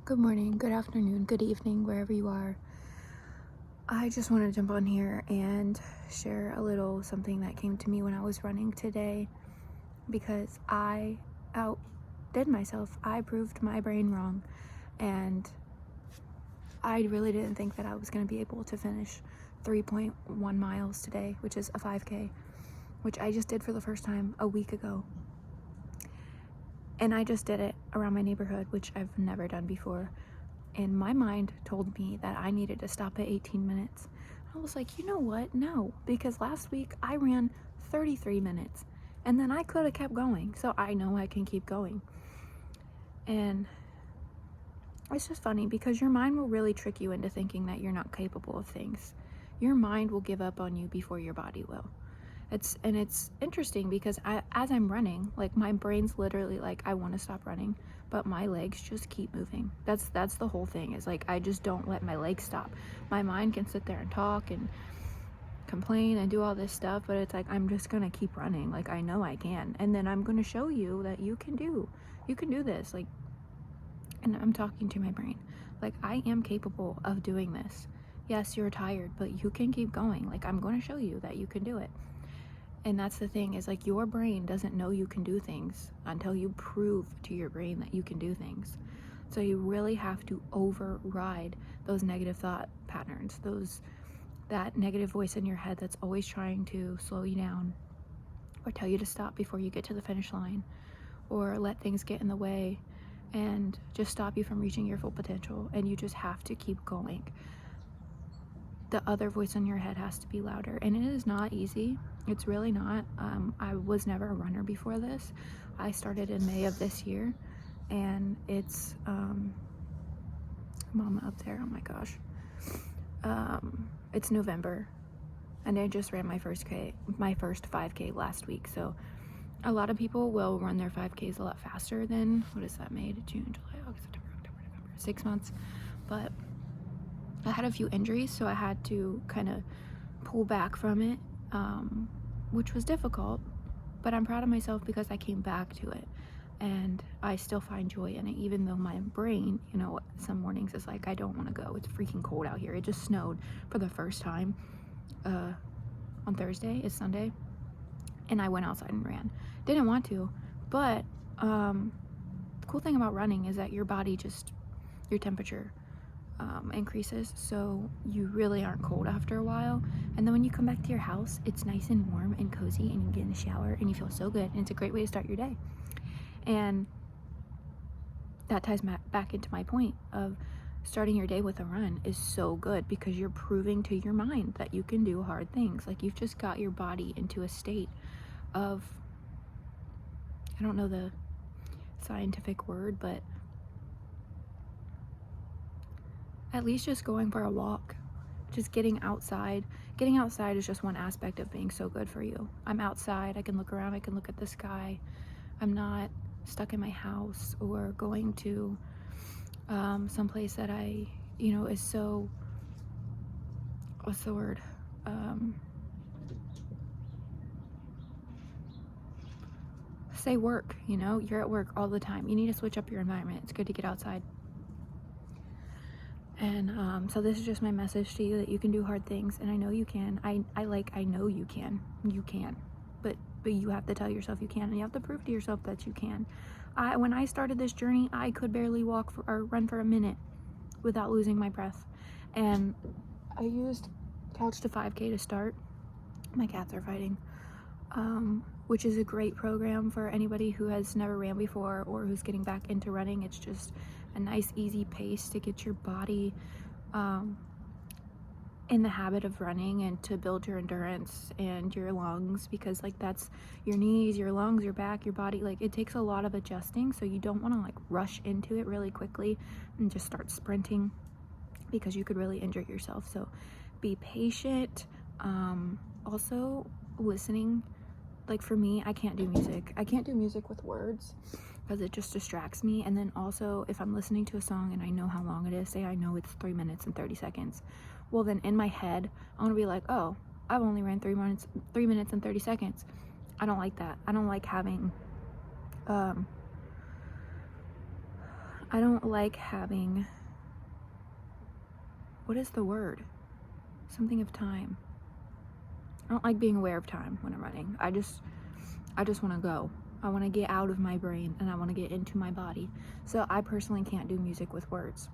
Good morning, good afternoon, good evening, wherever you are. I just want to jump on here and share a little something that came to me when I was running today, because I outdid myself. I proved my brain wrong, and I really didn't think that I was going to be able to finish 3.1 miles today, which is a 5K, which I just did for the first time a week ago. And I just did it around my neighborhood, which I've never done before. And my mind told me that I needed to stop at 18 minutes. I was like, you know what? No, because last week I ran 33 minutes and then I could have kept going. So I know I can keep going. And it's just funny because your mind will really trick you into thinking that you're not capable of things. Your mind will give up on you before your body will. It's interesting because as I'm running, like, my brain's literally like, I want to stop running, but my legs just keep moving. That's the whole thing, is like, I just don't let my legs stop. My mind can sit there and talk and complain and do all this stuff, but it's like, I'm just gonna keep running. Like, I know I can, and then I'm gonna show you that you can do this. Like, and I'm talking to my brain like, I am capable of doing this. Yes, you're tired, but you can keep going. Like, I'm going to show you that you can do it. And that's the thing, is like, your brain doesn't know you can do things until you prove to your brain that you can do things. So you really have to override those negative thought patterns, that negative voice in your head that's always trying to slow you down, or tell you to stop before you get to the finish line, or let things get in the way and just stop you from reaching your full potential. And you just have to keep going. The other voice in your head has to be louder, and it is not easy. It's really not. I was never a runner before this. I started in May of this year, and it's mama up there, oh my gosh, it's November, and I just ran my first 5K last week. So a lot of people will run their 5Ks a lot faster than, what is that, May to June, July, August, September, October, November, 6 months. But I had a few injuries, so I had to kind of pull back from it, which was difficult, but I'm proud of myself because I came back to it, and I still find joy in it, even though my brain, some mornings is like, I don't want to go. It's freaking cold out here. It just snowed for the first time on Thursday. It's Sunday, and I went outside and ran. Didn't want to, but the cool thing about running is that your body your temperature increases, so you really aren't cold after a while. And then when you come back to your house, it's nice and warm and cozy, and you get in the shower and you feel so good, and it's a great way to start your day. And that ties back into my point of starting your day with a run is so good, because you're proving to your mind that you can do hard things. Like, you've just got your body into a state of, I don't know the scientific word, but at least just going for a walk, just getting outside. Getting outside is just one aspect of being so good for you. I'm outside, I can look around, I can look at the sky. I'm not stuck in my house or going to someplace that is so, what's the word? Say work, you're at work all the time. You need to switch up your environment. It's good to get outside. And so this is just my message to you, that you can do hard things, and I know you can. I know you can. You can. But you have to tell yourself you can, and you have to prove to yourself that you can. When I started this journey, I could barely walk or run for a minute without losing my breath. And I used Couch to 5K to start. My cats are fighting. Which is a great program for anybody who has never ran before or who's getting back into running. It's just a nice, easy pace to get your body in the habit of running, and to build your endurance and your lungs, because that's your knees, your lungs, your back, your body. Like, it takes a lot of adjusting, so you don't want to rush into it really quickly and just start sprinting, because you could really injure yourself. So be patient. Also, listening. Like, for me, I can't do music. I can't do music with words because it just distracts me. And then also, if I'm listening to a song and I know how long it is, say I know it's 3 minutes and 30 seconds. Well, then in my head, I'm going to be like, oh, I've only ran 3 minutes and 30 seconds. I don't like that. I don't like having I don't like having, what is the word? Something of time. I don't like being aware of time when I'm running. I just want to go. I want to get out of my brain and I want to get into my body. So I personally can't do music with words.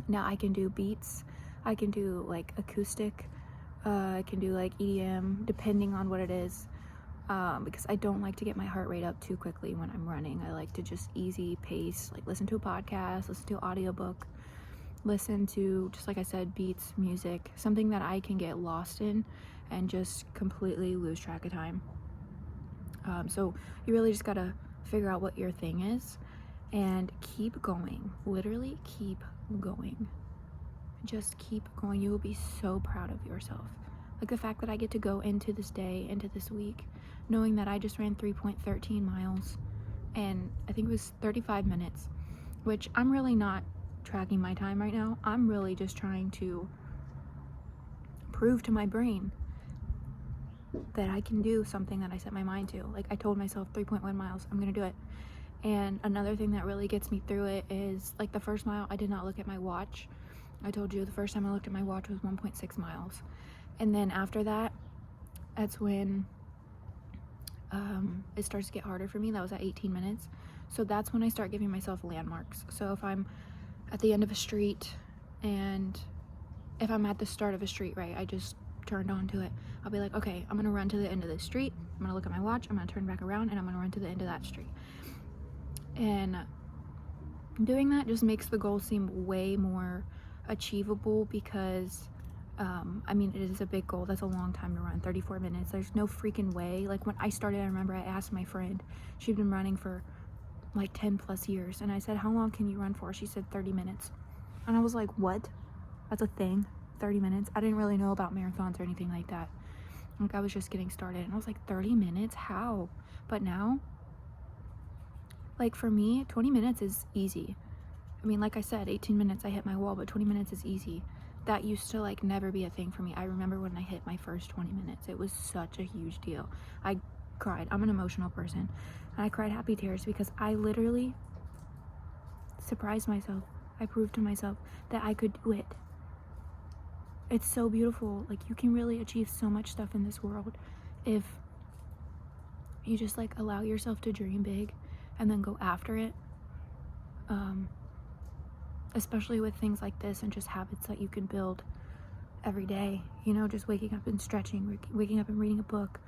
Now I can do beats, I can do like acoustic, I can do like EDM, depending on what it is, because I don't like to get my heart rate up too quickly when I'm running. I like to just easy pace, like listen to a podcast, listen to an audiobook, listen to, just like I said, beats, music, something that I can get lost in and just completely lose track of time. So you really just gotta figure out what your thing is and keep going. Literally keep going. Just keep going. You will be so proud of yourself. Like the fact that I get to go into this day, into this week, knowing that I just ran 3.13 miles and I think it was 35 minutes, which I'm really not tracking my time right now. I'm really just trying to prove to my brain that I can do something that I set my mind to. Like I told myself 3.1 miles, I'm gonna do it. And another thing that really gets me through it is like the first mile, I did not look at my watch. I told you the first time I looked at my watch was 1.6 miles. And then after that, that's when it starts to get harder for me. That was at 18 minutes. So that's when I start giving myself landmarks. So if I'm at the end of a street and if I'm at the start of a street, right, I just turned onto it, I'll be like, okay, I'm gonna run to the end of this street, I'm gonna look at my watch, I'm gonna turn back around, and I'm gonna run to the end of that street. And doing that just makes the goal seem way more achievable because I mean, it is a big goal. That's a long time to run, 34 minutes. There's no freaking way. Like when I started, I remember I asked my friend, she'd been running for like 10 plus years, and I said, how long can you run for? She said 30 minutes. And I was like, what? That's a thing? 30 minutes? I didn't really know about marathons or anything like that. Like I was just getting started, and I was like, 30 minutes? How? But now, like for me, 20 minutes is easy. I mean, like I said, 18 minutes I hit my wall, but 20 minutes is easy. That used to like never be a thing for me. I remember when I hit my first 20 minutes, it was such a huge deal. I cried. I'm an emotional person. And I cried happy tears because I literally surprised myself. I proved to myself that I could do it. It's so beautiful. Like you can really achieve so much stuff in this world if you just like allow yourself to dream big and then go after it. Especially with things like this and just habits that you can build every day, you know, just waking up and stretching, waking up and reading a book,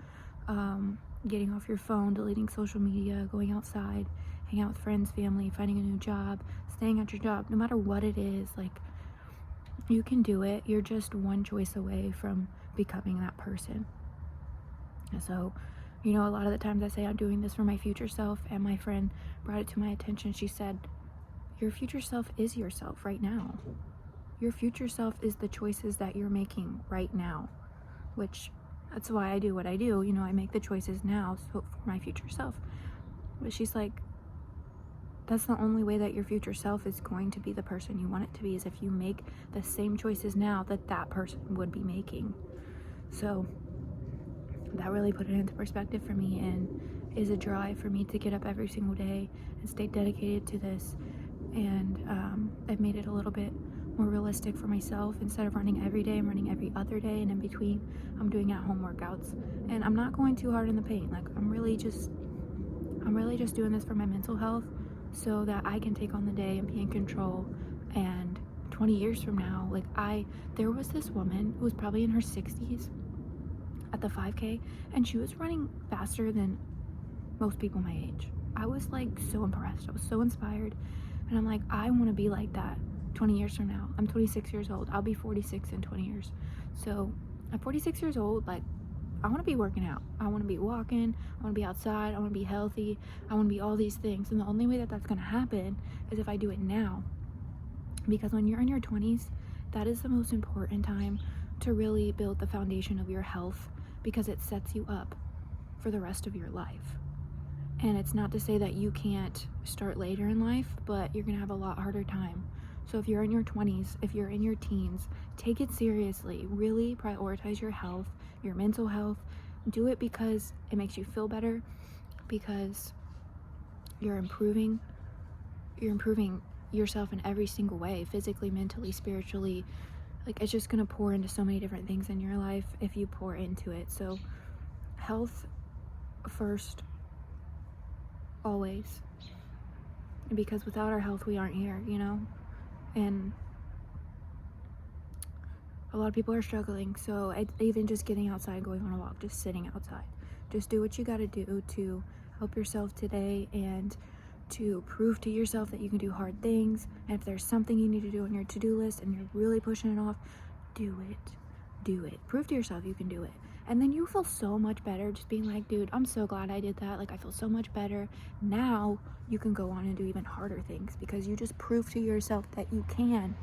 getting off your phone, deleting social media, going outside, hanging out with friends, family, finding a new job, staying at your job, no matter what it is, like you can do it. You're just one choice away from becoming that person. And so, you know, a lot of the times I say I'm doing this for my future self, and my friend brought it to my attention. She said, your future self is yourself right now. Your future self is the choices that you're making right now, which that's why I do what I do. You know, I make the choices now so for my future self. But she's like, that's the only way that your future self is going to be the person you want it to be, is if you make the same choices now that that person would be making. So that really put it into perspective for me and is a drive for me to get up every single day and stay dedicated to this. And I've made it a little bit more realistic for myself. Instead of running every day, I'm running every other day, and in between I'm doing at-home workouts, and I'm not going too hard in the paint. Like I'm really just doing this for my mental health so that I can take on the day and be in control. And 20 years from now, like there was this woman who was probably in her 60s at the 5K, and she was running faster than most people my age. I was like so impressed. I was so inspired. And I'm like, I want to be like that 20 years from now. I'm 26 years old. I'll be 46 in 20 years. So at 46 years old, like I want to be working out. I want to be walking. I want to be outside. I want to be healthy. I want to be all these things. And the only way that that's going to happen is if I do it now. Because when you're in your 20s, that is the most important time to really build the foundation of your health, because it sets you up for the rest of your life. And it's not to say that you can't start later in life, but you're gonna have a lot harder time. So if you're in your 20s, if you're in your teens, take it seriously. Really prioritize your health, your mental health. Do it because it makes you feel better, because you're improving yourself in every single way, physically, mentally, spiritually. Like, it's just gonna pour into so many different things in your life if you pour into it. So health first, always, because without our health we aren't here, you know. And a lot of people are struggling. So even just getting outside, going on a walk, just sitting outside, just do what you got to do to help yourself today and to prove to yourself that you can do hard things. And if there's something you need to do on your to-do list and you're really pushing it off, do it. Prove to yourself you can do it. And then you feel so much better just being like, dude, I'm so glad I did that. Like, I feel so much better. Now you can go on and do even harder things because you just proved to yourself that you can.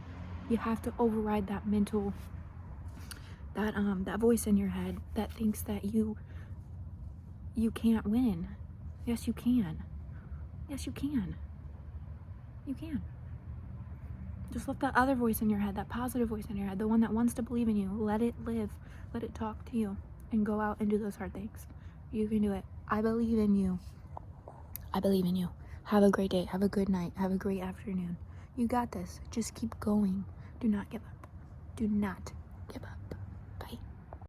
You have to override that mental, that voice in your head that thinks that you can't win. Yes, you can. Yes, you can. You can. Just let that other voice in your head, that positive voice in your head, the one that wants to believe in you, let it live. Let it talk to you and go out and do those hard things. You can do it. I believe in you. I believe in you. Have a great day. Have a good night. Have a great afternoon. You got this. Just keep going. Do not give up. Do not